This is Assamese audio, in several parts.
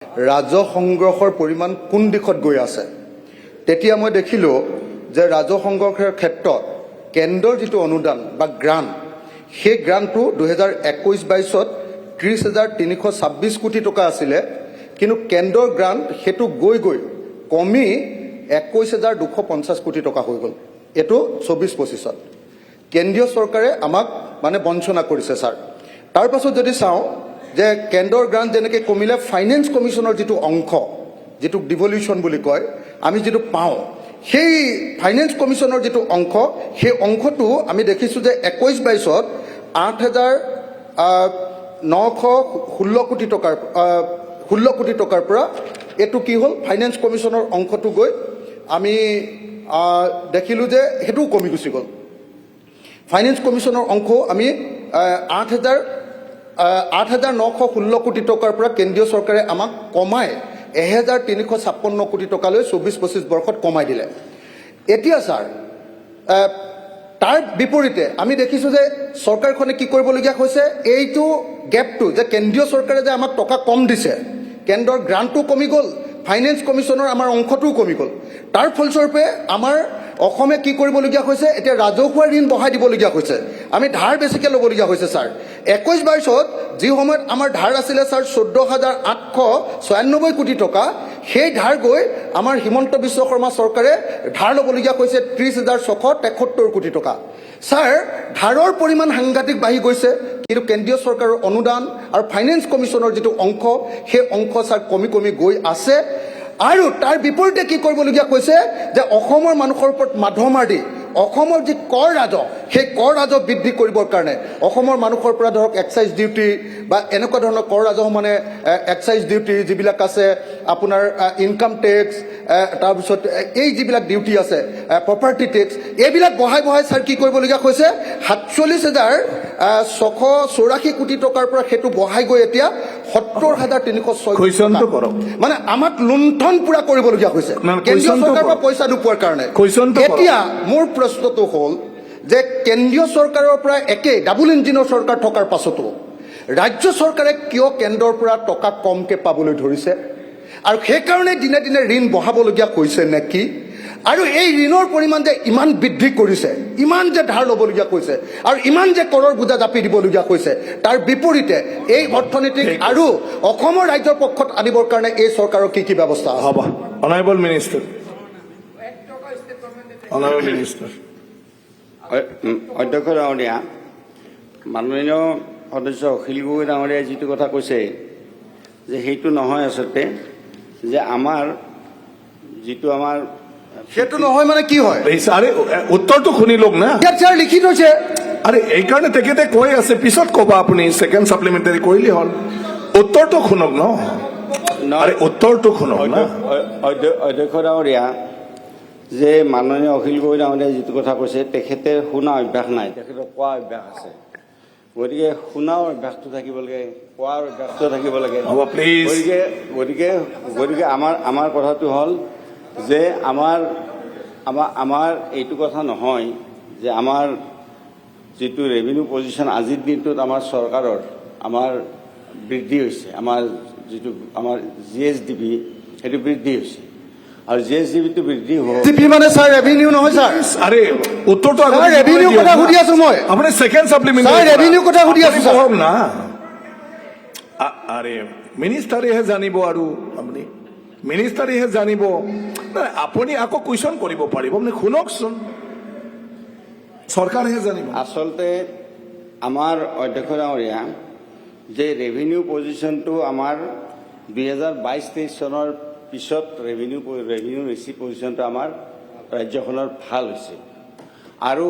ৰাজহ সংগ্ৰহৰ পৰিমাণ কোন দিশত গৈ আছে তেতিয়া মই দেখিলোঁ যে ৰাজহ সংগ্ৰহৰ ক্ষেত্ৰত কেন্দ্ৰৰ যিটো অনুদান বা গ্ৰাণ্ট সেই গ্ৰাণ্টটো 2021-22ত 30,326 কোটি টকা আছিলে কিন্তু কেন্দ্ৰৰ গ্ৰাণ্ট সেইটো গৈ কমি 21,250 কোটি টকা হৈ গ'ল এটো 24-25ত কেন্দ্ৰীয় চৰকাৰে আমাক মানে বঞ্চনা কৰিছে ছাৰ তাৰ পাছত যদি চাওঁ যে কেন্দ্ৰৰ গ্ৰাণ্ট যেনেকৈ কমিলে ফাইনেন্স কমিশ্যনৰ যিটো অংশ যিটো ডিভলিউশ্যন বুলি কয় আমি যিটো পাওঁ সেই ফাইনেন্স কমিশ্যনৰ যিটো অংশ সেই অংশটো আমি দেখিছোঁ যে 21-22ত 8,916 কোটি টকাৰ 16 কোটি টকাৰ পৰা এইটো কি হ'ল ফাইনেন্স কমিশ্যনৰ অংশটো গৈ আমি দেখিলোঁ যে সেইটোও কমি গুচি গ'ল ফাইনেন্স কমিশ্যনৰ অংশ আমি 8,916 কোটি টকাৰ পৰা কেন্দ্ৰীয় চৰকাৰে আমাক কমাই 1,356 কোটি টকালৈ 24-25 বৰ্ষত কমাই দিলে এতিয়া ছাৰ তাৰ বিপৰীতে আমি দেখিছোঁ যে চৰকাৰখনে কি কৰিবলগীয়া হৈছে এইটো গেপটো যে কেন্দ্ৰীয় চৰকাৰে যে আমাক টকা কম দিছে কেন্দ্ৰৰ গ্ৰাণ্টটো কমি গ'ল ফাইনেন্স কমিশ্যনৰ আমাৰ অংশটোও কমি গ'ল তাৰ ফলস্বৰূপে আমাৰ অসমে কি কৰিবলগীয়া হৈছে এতিয়া ৰাজহুৱা ঋণ বঢ়াই দিবলগীয়া হৈছে আমি ধাৰ বেছিকৈ ল'বলগীয়া হৈছে ছাৰ 21-22ত যি সময়ত আমাৰ ধাৰ আছিলে ছাৰ 14,896 কোটি টকা সেই ধাৰ গৈ আমাৰ হিমন্ত বিশ্ব শৰ্মা চৰকাৰে ধাৰ ল'বলগীয়া হৈছে 30,673 কোটি টকা ছাৰ ধাৰৰ পৰিমাণ সাংঘাতিক বাঢ়ি গৈছে কিন্তু কেন্দ্ৰীয় চৰকাৰৰ অনুদান আৰু ফাইনেন্স কমিশ্যনৰ যিটো অংশ সেই অংশ ছাৰ কমি গৈ আছে আৰু তাৰ বিপৰীতে কি কৰিবলগীয়া কৈছে যে অসমৰ মানুহৰ ওপৰত মাধ মাৰি অসমৰ যি কৰ ৰাজহ সেই কৰ ৰাজহ বৃদ্ধি কৰিবৰ কাৰণে অসমৰ মানুহৰ পৰা ধৰক এক্সাইজ ডিউটি বা এনেকুৱা ধৰণৰ কৰ ৰাজহ মানে এক্সাইজ ডিউটি যিবিলাক আছে আপোনাৰ ইনকাম টেক্স তাৰপিছত এই যিবিলাক ডিউটি আছে প্ৰপাৰ্টি টেক্স এইবিলাক বঢ়াই ছাৰ কি কৰিবলগীয়া হৈছে 47,684 কোটি টকাৰ পৰা সেইটো বঢ়াই গৈ এতিয়া 70,306 মানে আমাক লুণ্ঠন পুৰা কৰিবলগীয়া হৈছে কেন্দ্ৰীয় চৰকাৰৰ পৰা পইচা নোপোৱাৰ কাৰণে এতিয়া মোৰ প্ৰশ্নটো হ'ল যে কেন্দ্ৰীয় চৰকাৰৰ পৰা একে ডাবল ইঞ্জিনৰ চৰকাৰ থকাৰ পাছতো ৰাজ্য চৰকাৰে কিয় কেন্দ্ৰৰ পৰা টকা কমকৈ পাবলৈ ধৰিছে আৰু সেইকাৰণে দিনে দিনে ঋণ বঢ়াবলগীয়া হৈছে নেকি আৰু এই ঋণৰ পৰিমাণ যে ইমান বৃদ্ধি কৰিছে ইমান যে ধাৰ ল'বলগীয়া হৈছে আৰু ইমান যে কৰৰ বোজা জাপি দিবলগীয়া হৈছে তাৰ বিপৰীতে এই অৰ্থনীতিক আৰু অসমৰ ৰাজ্যৰ পক্ষত আনিবৰ কাৰণে এই চৰকাৰৰ কি ব্যৱস্থা হ'ব অনাৰেবল মিনিষ্টাৰ অধ্যক্ষ ডাঙৰীয়া মাননীয় সদস্য অখিল গগৈ ডাঙৰীয়াই যিটো কথা কৈছে যে সেইটো নহয় আচলতে যে আমাৰ যিটো আমাৰ সেইটো নহয় মানে কি হয় আৰে উত্তৰটো শুনি লওক না ইয়াত ছাৰ লিখি থৈছে আৰে এইকাৰণে তেখেতে কৈ আছে পিছত ক'ব আপুনি ছেকেণ্ড ছাপ্লিমেণ্টাৰী কৰিলেই হ'ল উত্তৰটো শুনক ন আৰে উত্তৰটো শুনক না অধ্যক্ষ ডাঙৰীয়া যে মাননীয় অখিল গগৈ ডাঙৰীয়াই যিটো কথা কৈছে তেখেতে শুনা অভ্যাস নাই তেখেতৰ কোৱা অভ্যাস আছে গতিকে শুনাৰ অভ্যাসটো থাকিব লাগে কোৱাৰ অভ্যাসটো থাকিব লাগে গতিকে আমাৰ কথাটো হ'ল যে আমাৰ এইটো কথা নহয় যে আমাৰ যিটো ৰেভিনিউ পজিশ্যন আজিৰ দিনটোত আমাৰ চৰকাৰৰ আমাৰ বৃদ্ধি হৈছে আমাৰ যিটো আমাৰ GSDP সেইটো বৃদ্ধি হৈছে আৰু GSDPটো বৃদ্ধি হ'ব মানে ছাৰ ৰেভিনিউ নহয় ছাৰ আৰে উত্তৰটো ৰেভিনিউ কথা সুধি আছো মই আপুনি ছেকেণ্ড ছাপ্লিমেণ্টাৰী ৰেভিনিউ কথা সুধি আছো পঢ়ক না আৰে মিনিষ্টাৰেহে জানিব আৰু আপুনি মিনিষ্টাৰেহে জানিব আপুনি আকৌ কুৱেশ্যন কৰিব পাৰিব আপুনি শুনকচোন চৰকাৰেহে জানিব আচলতে আমাৰ অধ্যক্ষ ডাঙৰীয়া যে ৰেভিনিউ পজিশ্যনটো আমাৰ 2022-23 চনৰ পিছত ৰেভিনিউ ৰিচিভ পজিশ্যনটো আমাৰ ৰাজ্যখনৰ ভাল হৈছে আৰু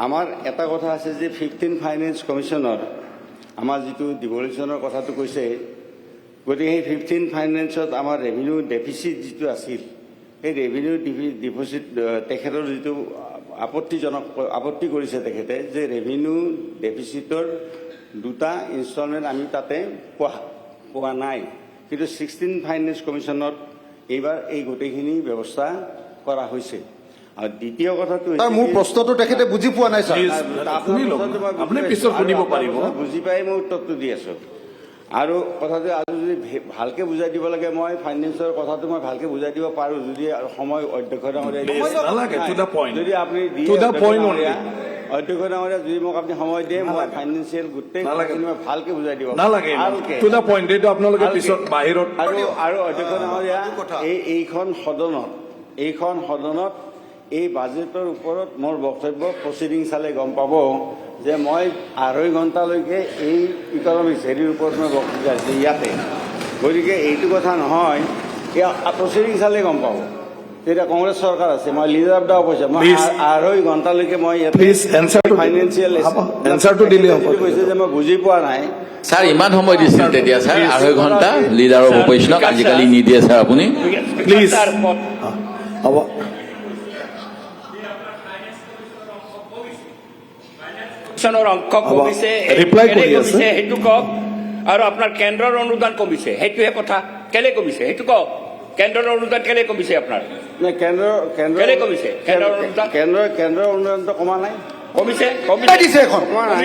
আমাৰ এটা কথা আছে যে 15 ফাইনেন্স কমিশ্যনৰ আমাৰ যিটো ডিভলিউশ্যনৰ কথাটো কৈছে গতিকে সেই 15 ফাইনেন্সত আমাৰ ৰেভিনিউ ডেফিচিট যিটো আছিল সেই ৰেভিনিউ ডিফিচিট তেখেতৰ যিটো আপত্তি কৰিছে তেখেতে যে ৰেভিনিউ ডেফিচিটৰ দুটা ইনষ্টলমেণ্ট আমি তাতে পোৱা নাই কিন্তু 16 ফাইনেন্স কমিশ্যনত এইবাৰ এই গোটেইখিনি ব্যৱস্থা কৰা হৈছে আৰু দ্বিতীয় কথাটো মোৰ প্ৰশ্নটো তেখেতে বুজি পোৱা নাই ছাৰ আপুনি পিছত শুনিব পাৰিব বুজি পাই মই উত্তৰটো দি আছোঁ আৰু কথাটো আৰু যদি ভালকৈ বুজাই দিব লাগে মই ফাইনেন্সৰ কথাটো মই ভালকৈ বুজাই দিব পাৰোঁ যদি আৰু সময় অধ্যক্ষ ডাঙৰীয়া নালাগে, to the point. যদি আপুনি দিয়ে To the অধ্যক্ষ point ডাঙৰীয়া, only. অধ্যক্ষ ডাঙৰীয়া যদি মোক আপুনি সময় দিয়ে মই ফাইনেন্সিয়েল গোটেই নালাগে। কথাখিনি মই ভালকৈ বুজাই দিব নালাগে ভালকৈ। টু দা পইণ্ট এইটো আপোনালোকে ভালকৈ। পিছত বাহিৰত আৰু অধ্যক্ষ ডাঙৰীয়া এইখন সদনত এই বাজেটৰ ওপৰত মোৰ বক্তব্য প্ৰচিডিং চালে গম পাব যে মই 2.5 ঘণ্টালৈকে এই ইকনমিক্স হেৰিৰ ওপৰত মই বক্তব্য দিছোঁ ইয়াতে। গতিকে এইটো কথা নহয়, প্ৰচিডিং চালে গম পাব। তেতিয়া কংগ্ৰেছ চৰকাৰ আছে, মই লিডাৰ অফ দা অপজিশ্যন, মই Please. 2.5 ঘণ্টালৈকে মই ইয়াতে Please, answer to- financial answer to দিলে হ'ব। কৈছে যে মই বুজি পোৱা নাই। ছাৰ ইমান সময় দিছিল তেতিয়া ছাৰ 2.5 ঘণ্টা লিডাৰ অফ অপজিশ্যনক আজিকালি নিদিয়ে ছাৰ আপুনি প্লিজ হ'ব অংক কমিছে reply কেলে কৰি আছে। কমিছে সেইটো কওক আৰু আপোনাৰ কেন্দ্ৰৰ অনুদান কমিছে সেইটোহে কথা কেলে কমিছে সেইটো কওক কেন্দ্ৰৰ অনুদান কেলে কমিছে আপোনাৰ নে কেলে কমিছে? কেন্দ্ৰৰ অনুদান? কেন্দ্ৰৰ অনুদানটো কমা নাই। কমিছে কেলে দিছে এখন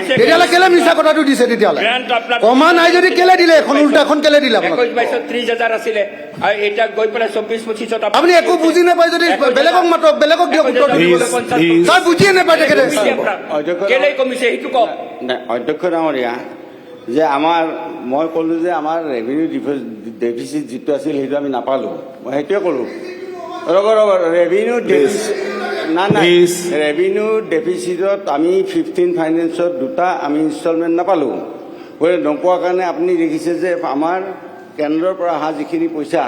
তেতিয়াহ'লে কেলে মিছা কথাটো দিছে তেতিয়াহ'লে গ্ৰেণ্ট আপোনাৰ কমা নাই যদি কেলে দিলে এখন উল্টাখন কেলে দিলে আপোনালোকে 21-22 30,000 আছিলে আৰু এতিয়া গৈ পেলাই 24-25 আপুনি একো বুজি নাপায় যদি বেলেগক মাতক বেলেগক দিয়ক উত্তৰ Please, please. ছাৰ বুজিয়ে নাপায় তেখেতে কেলে কমিছে সেইটো কওক নাই, অধ্যক্ষ ডাঙৰীয়া যে মই ক'লোঁ যে আমাৰ ৰেভিনিউ ডেফিচিট যিটো আছিল সেইটো আমি নাপালোঁ, মই সেইটোৱে ক'লোঁ। ৰ'ব ৰেভিনিউ ডেফিচিট নাই Please. ৰেভিনিউ ডেফিচিটত আমি 15 ফাইনেন্সত দুটা আমি ইনষ্টলমেণ্ট নাপালোঁ। গতিকে নোপোৱাৰ কাৰণে আপুনি দেখিছে যে আমাৰ কেন্দ্ৰৰ পৰা অহা যিখিনি পইচা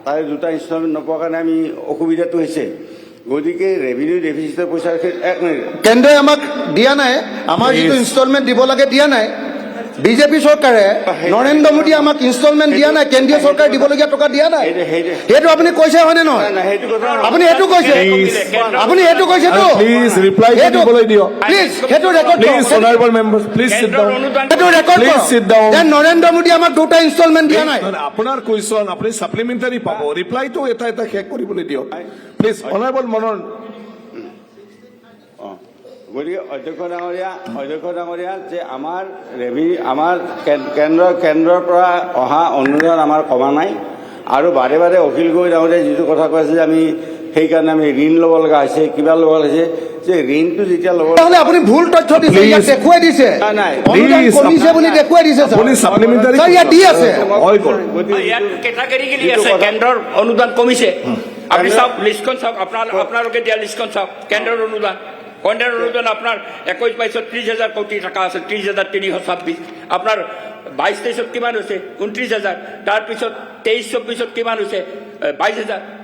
তাৰে দুটা ইনষ্টলমেণ্ট নোপোৱাৰ কাৰণে আমি অসুবিধাটো হৈছে। গতিকে ৰেভিনিউ ডেফিচিটৰ পইচা এক মিনিট কেন্দ্ৰই আমাক দিয়া নাই, আমাৰ যিটো ইনষ্টলমেণ্ট দিব লাগে দিয়া নাই। বিজেপি চৰকাৰে নৰেন্দ্ৰ মোদীয়ে আমাক ইনষ্টলমেণ্ট দিয়া নাই, কেন্দ্ৰীয় চৰকাৰে দিবলগীয়া টকা দিয়া নাই। সেইটো আপুনি কৈছে হয়নে নহয়? সেইটো কথা আপুনি সেইটো কৈছে, আপুনি সেইটো কৈছেতো প্লিজ ৰিপ্লাইটো সেইটো- দিবলৈ দিয়ক প্লিজ সেইটো record please honourable members please sit কেন্দ্ৰৰ ডাউন অনুদান সেইটো ৰেকৰ্ড Please sit down. যে নৰেন্দ্ৰ মোদীয়ে আমাক দুটা ইনষ্টলমেণ্ট দিয়া নাই। আপোনাৰ কুৱেশ্যন আপুনি ছাপ্লিমেণ্টাৰী পাব ৰিপ্লাইটো এটা এটা শেষ কৰিবলৈ দিয়ক প্লিজ অনাৰেবল মনোহৰ গতিকে অধ্যক্ষ ডাঙৰীয়া যে আমাৰ আমাৰ কেন্দ্ৰৰ পৰা অহা অনুদান আমাৰ কমা নাই আৰু বাৰে বাৰে অখিল গগৈ ডাঙৰীয়াই যিটো কথা কৈ আছে যে আমি সেইকাৰণে আমি ঋণ ল'ব লগা হৈছে কিবা ল'ব লাগিছে যে ঋণটো যেতিয়া ল'ব তেতিয়াহ'লে আপুনি ভুল তথ্য দিছে, Please. ইয়াত দেখুৱাই দিছে নাই, অনুদান Please. কমিছে বুলি দেখুৱাই দিছে ছাৰ। আপুনি ছাপ্লিমেণ্টাৰী ছাৰ ইয়াত দি আছে হয় গ'ল ইয়াত কেটাগৰী গিলি আছে কেন্দ্ৰৰ অনুদান কমিছে আপুনি চাওক লিষ্টখন চাওক আপোনালোকে দিয়া লিষ্টখন চাওক কেন্দ্ৰৰ অনুদান আপোনাৰ 21-22 30,000 কোটি টকা আছে 30,326 আপোনাৰ 22-23 কিমান হৈছে 29,000 তাৰপিছত 23-24 কিমান হৈছে 22,000